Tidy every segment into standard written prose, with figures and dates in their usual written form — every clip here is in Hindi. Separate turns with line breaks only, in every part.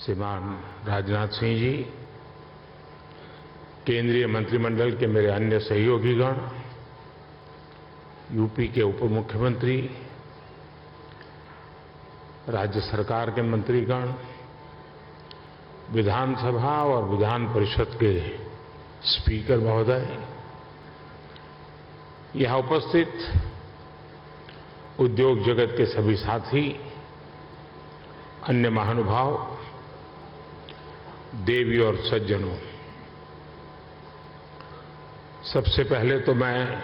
श्रीमान राजनाथ सिंह जी, केंद्रीय मंत्रिमंडल के मेरे अन्य सहयोगीगण, यूपी के उप मुख्यमंत्री, राज्य सरकार के मंत्रीगण, विधानसभा और विधान परिषद के स्पीकर महोदय, यहां उपस्थित उद्योग जगत के सभी साथी, अन्य महानुभाव, देवी और सज्जनों, सबसे पहले तो मैं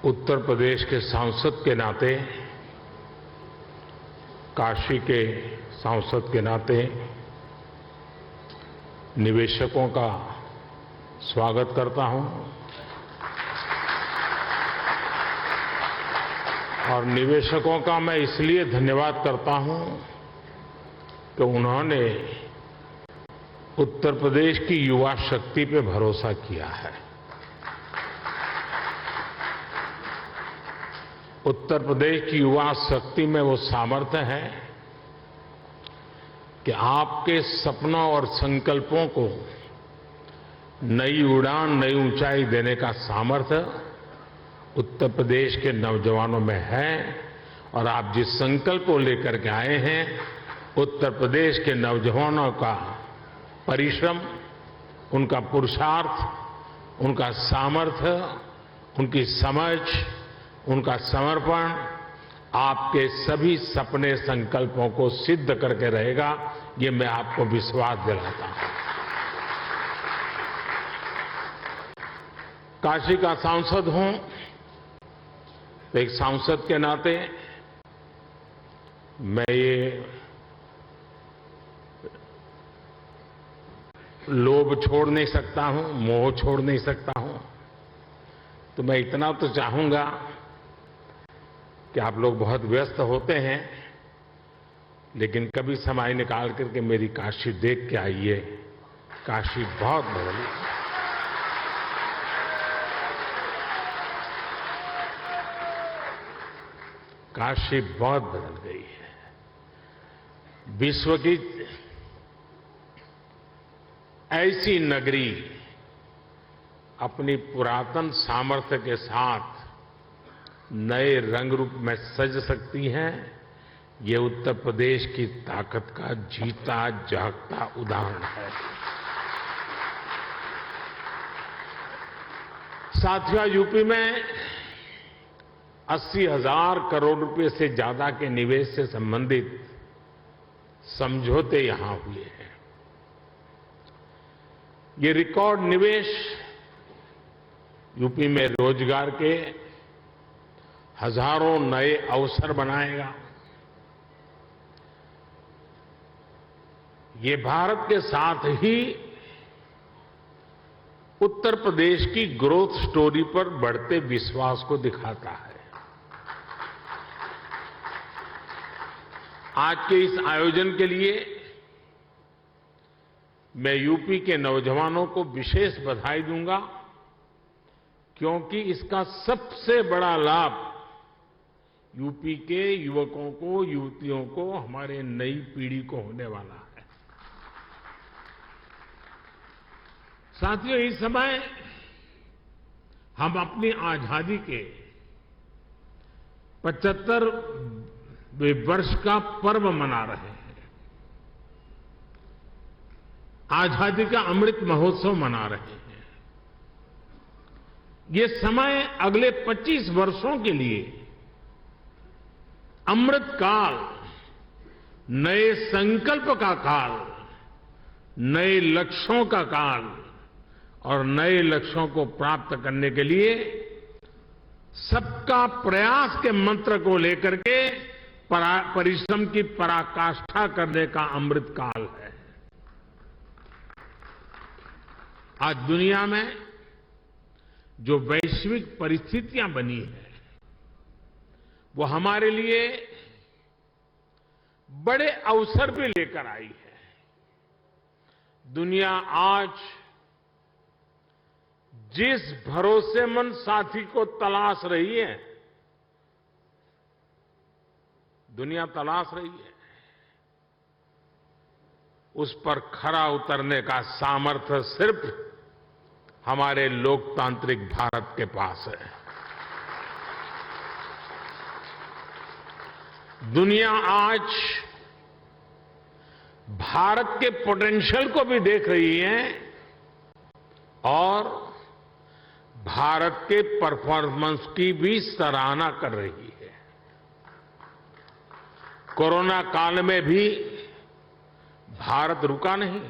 उत्तर प्रदेश के सांसद के नाते, काशी के सांसद के नाते निवेशकों का स्वागत करता हूं और निवेशकों का मैं इसलिए धन्यवाद करता हूं कि उन्होंने उत्तर प्रदेश की युवा शक्ति पे भरोसा किया है। उत्तर प्रदेश की युवा शक्ति में वो सामर्थ्य है कि आपके सपनों और संकल्पों को नई उड़ान, नई ऊंचाई देने का सामर्थ्य उत्तर प्रदेश के नौजवानों में है और आप जिस संकल्प को लेकर के आए हैं, उत्तर प्रदेश के नौजवानों का परिश्रम, उनका पुरुषार्थ, उनका सामर्थ्य, उनकी समझ, उनका समर्पण आपके सभी सपने संकल्पों को सिद्ध करके रहेगा, ये मैं आपको विश्वास दिलाता हूं। काशी का सांसद हूं तो एक सांसद के नाते मैं ये लोभ छोड़ नहीं सकता हूं, मोह छोड़ नहीं सकता हूं, तो मैं इतना तो चाहूंगा कि आप लोग बहुत व्यस्त होते हैं, लेकिन कभी समय निकाल करके मेरी काशी देख के आइए। काशी बहुत बदली, काशी बहुत बदल गई है। विश्व की ऐसी नगरी अपनी पुरातन सामर्थ्य के साथ नए रंग रूप में सज सकती है, ये उत्तर प्रदेश की ताकत का जीता जागता उदाहरण है। साथियों, यूपी में 80,000 करोड़ रुपए से ज्यादा के निवेश से संबंधित समझौते यहां हुए हैं। ये रिकॉर्ड निवेश यूपी में रोजगार के हजारों नए अवसर बनाएगा। ये भारत के साथ ही उत्तर प्रदेश की ग्रोथ स्टोरी पर बढ़ते विश्वास को दिखाता है। आज के इस आयोजन के लिए मैं यूपी के नौजवानों को विशेष बधाई दूंगा, क्योंकि इसका सबसे बड़ा लाभ यूपी के युवकों को, युवतियों को, हमारे नई पीढ़ी को होने वाला है। साथियों, इस समय हम अपनी आजादी के 75वें वर्ष का पर्व मना रहे हैं। आजादी का अमृत महोत्सव मना रहे हैं। ये समय अगले 25 वर्षों के लिए अमृत काल, नए संकल्प का काल, नए लक्ष्यों का काल और नए लक्ष्यों को प्राप्त करने के लिए सबका प्रयास के मंत्र को लेकर के परिश्रम की पराकाष्ठा करने का अमृत काल है। आज दुनिया में जो वैश्विक परिस्थितियां बनी हैं, वो हमारे लिए बड़े अवसर भी लेकर आई है। दुनिया आज जिस भरोसेमंद साथी को तलाश रही है, दुनिया तलाश रही है, उस पर खरा उतरने का सामर्थ्य सिर्फ हमारे लोकतांत्रिक भारत के पास है। दुनिया आज भारत के पोटेंशियल को भी देख रही है और भारत के परफॉर्मेंस की भी सराहना कर रही है। कोरोना काल में भी भारत रुका नहीं,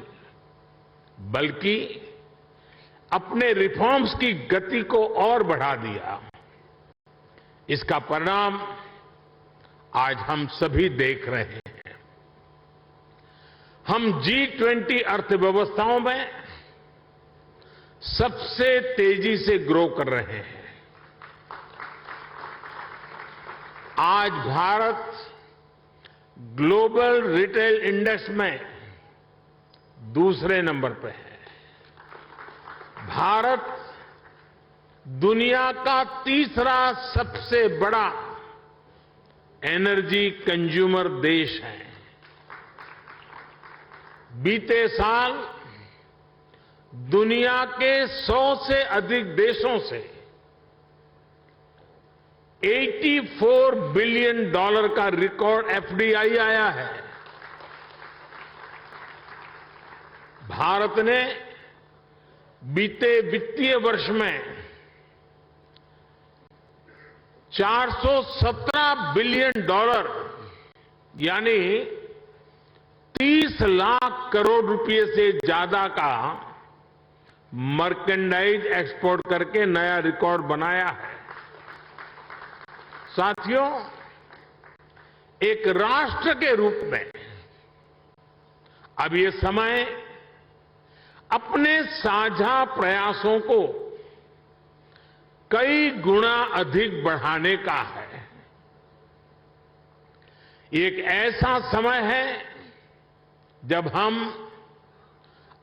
बल्कि अपने रिफॉर्म्स की गति को और बढ़ा दिया। इसका परिणाम आज हम सभी देख रहे हैं। हम G20 अर्थव्यवस्थाओं में सबसे तेजी से ग्रो कर रहे हैं। आज भारत ग्लोबल रिटेल इंडेक्स में दूसरे नंबर पर है। भारत दुनिया का तीसरा सबसे बड़ा एनर्जी कंज्यूमर देश है। बीते साल दुनिया के 100 से अधिक देशों से $84 बिलियन का रिकॉर्ड एफडीआई आया है। भारत ने बीते वित्तीय वर्ष में $417 बिलियन यानी 30 लाख करोड़ रुपए से ज्यादा का मर्केंडाइज एक्सपोर्ट करके नया रिकॉर्ड बनाया है। साथियों, एक राष्ट्र के रूप में अब ये समय अपने साझा प्रयासों को कई गुना अधिक बढ़ाने का है। एक ऐसा समय है जब हम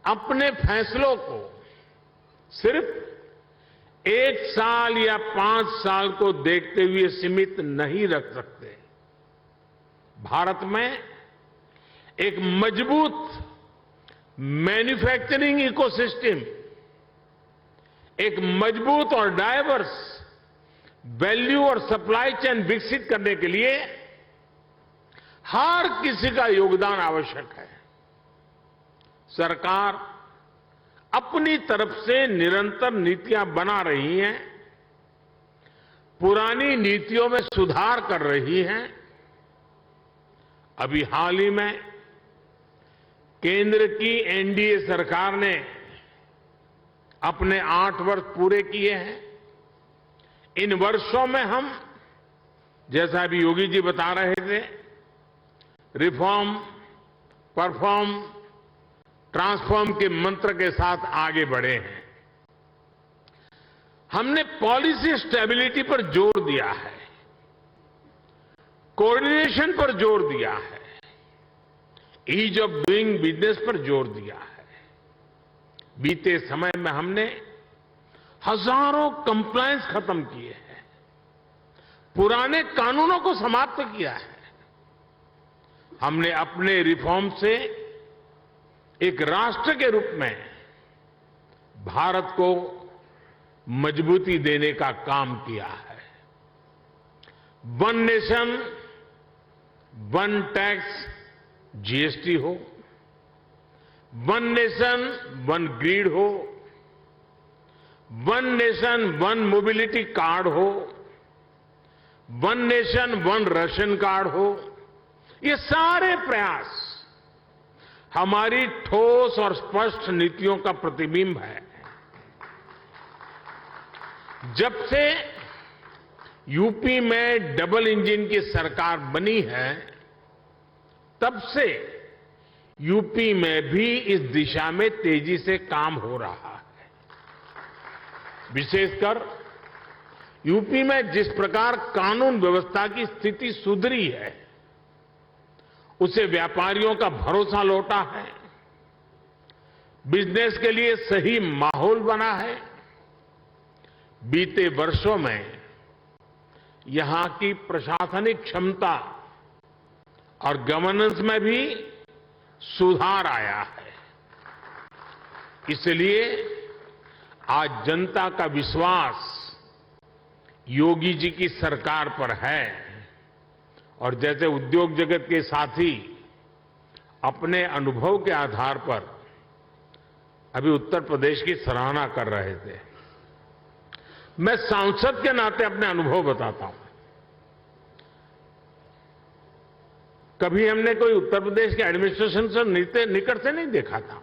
अपने फैसलों को सिर्फ 1 साल या 5 साल को देखते हुए सीमित नहीं रख सकते। भारत में एक मजबूत मैन्युफैक्चरिंग इकोसिस्टम, एक मजबूत और डाइवर्स वैल्यू और सप्लाई चेन विकसित करने के लिए हर किसी का योगदान आवश्यक है। सरकार अपनी तरफ से निरंतर नीतियां बना रही है, पुरानी नीतियों में सुधार कर रही है। अभी हाल ही में केंद्र की एनडीए सरकार ने अपने 8 वर्ष पूरे किए हैं। इन वर्षों में हम, जैसा अभी योगी जी बता रहे थे, रिफॉर्म, परफॉर्म, ट्रांसफॉर्म के मंत्र के साथ आगे बढ़े हैं। हमने पॉलिसी स्टेबिलिटी पर जोर दिया है, कोऑर्डिनेशन पर जोर दिया है, ईज ऑफ डूइंग बिजनेस पर जोर दिया है। बीते समय में हमने हजारों कंप्लायंस खत्म किए हैं, पुराने कानूनों को समाप्त किया है। हमने अपने रिफॉर्म से एक राष्ट्र के रूप में भारत को मजबूती देने का काम किया है। One nation, one tax, GST हो, वन नेशन, वन ग्रिड हो, one nation, one mobility card हो, one nation, one ration card हो, ये सारे प्रयास हमारी ठोस और स्पष्ट नीतियों का प्रतिबिंब है। जब से यूपी में डबल इंजन की सरकार बनी है, तब से यूपी में भी इस दिशा में तेजी से काम हो रहा है। विशेषकर यूपी में जिस प्रकार कानून व्यवस्था की स्थिति सुधरी है, उसे व्यापारियों का भरोसा लौटा है, बिजनेस के लिए सही माहौल बना है। बीते वर्षों में यहां की प्रशासनिक क्षमता और गवर्नेंस में भी सुधार आया है। इसलिए आज जनता का विश्वास योगी जी की सरकार पर है और जैसे उद्योग जगत के साथी अपने अनुभव के आधार पर अभी उत्तर प्रदेश की सराहना कर रहे थे, मैं सांसद के नाते अपने अनुभव बताता हूं। कभी हमने कोई उत्तर प्रदेश के एडमिनिस्ट्रेशन से निकट से नहीं देखा था।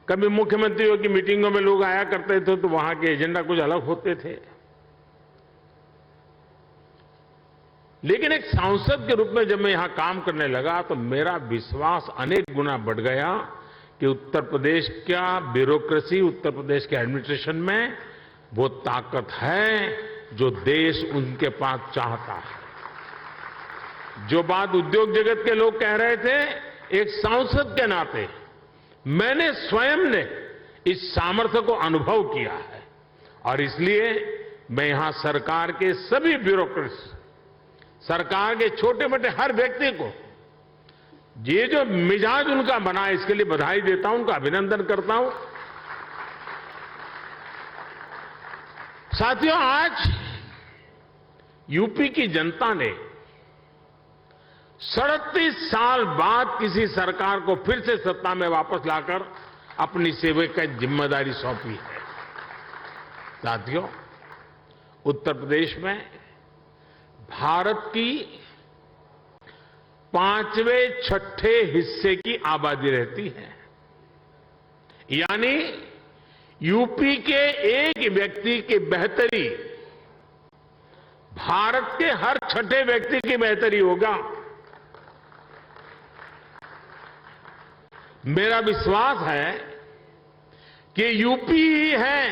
कभी मुख्यमंत्रियों की मीटिंगों में लोग आया करते थे तो वहां के एजेंडा कुछ अलग होते थे, लेकिन एक सांसद के रूप में जब मैं यहां काम करने लगा तो मेरा विश्वास अनेक गुना बढ़ गया कि उत्तर प्रदेश का ब्यूरोक्रेसी, उत्तर प्रदेश के एडमिनिस्ट्रेशन में वो ताकत है जो देश उनके पास चाहता है। जो बात उद्योग जगत के लोग कह रहे थे, एक सांसद के नाते मैंने स्वयं ने इस सामर्थ्य को अनुभव किया है और इसलिए मैं यहां सरकार के सभी ब्यूरोक्रेट्स, सरकार के छोटे मोटे हर व्यक्ति को ये जो मिजाज उनका बना है इसके लिए बधाई देता हूं, उनका अभिनंदन करता हूं। साथियों, आज यूपी की जनता ने 37 साल बाद किसी सरकार को फिर से सत्ता में वापस लाकर अपनी सेवा की जिम्मेदारी सौंपी है। साथियों, उत्तर प्रदेश में भारत की 5वें-6ठे हिस्से की आबादी रहती है, यानी यूपी के एक व्यक्ति की बेहतरी भारत के हर 6ठे व्यक्ति की बेहतरी होगा। मेरा विश्वास है कि यूपी ही है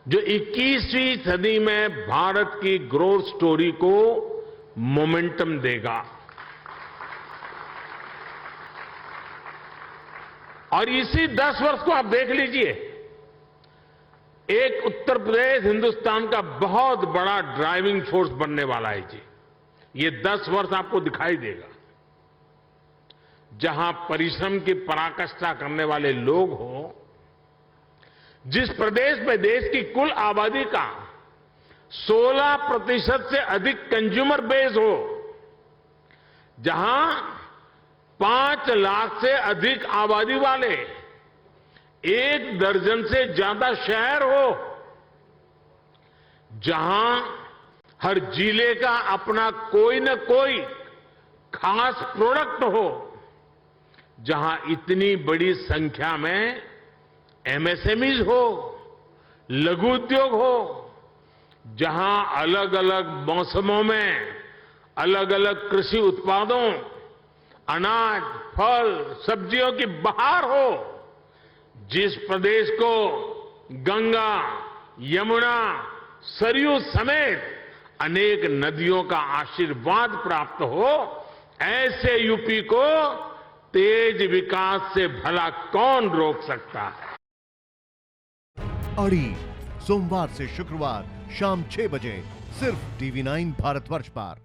जो 21वीं सदी में भारत की ग्रोथ स्टोरी को मोमेंटम देगा और इसी 10 वर्ष को आप देख लीजिए, एक उत्तर प्रदेश हिंदुस्तान का बहुत बड़ा ड्राइविंग फोर्स बनने वाला है जी। ये 10 वर्ष आपको दिखाई देगा, जहां परिश्रम की पराकाष्ठा करने वाले लोग हों, जिस प्रदेश में देश की कुल आबादी का 16% से अधिक कंज्यूमर बेस हो, जहां 5 लाख से अधिक आबादी वाले 1 दर्जन से ज्यादा शहर हो, जहां हर जिले का अपना कोई न कोई खास प्रोडक्ट हो, जहां इतनी बड़ी संख्या में एमएसएमईज हो, लघु उद्योग हो, जहां अलग अलग मौसमों में अलग अलग कृषि उत्पादों, अनाज, फल, सब्जियों की बहार हो, जिस प्रदेश को गंगा, यमुना, सरयू समेत अनेक नदियों का आशीर्वाद प्राप्त हो, ऐसे यूपी को तेज विकास से भला कौन रोक सकता है।
अड़ी सोमवार से शुक्रवार शाम 6 बजे सिर्फ TV9 भारतवर्ष पर।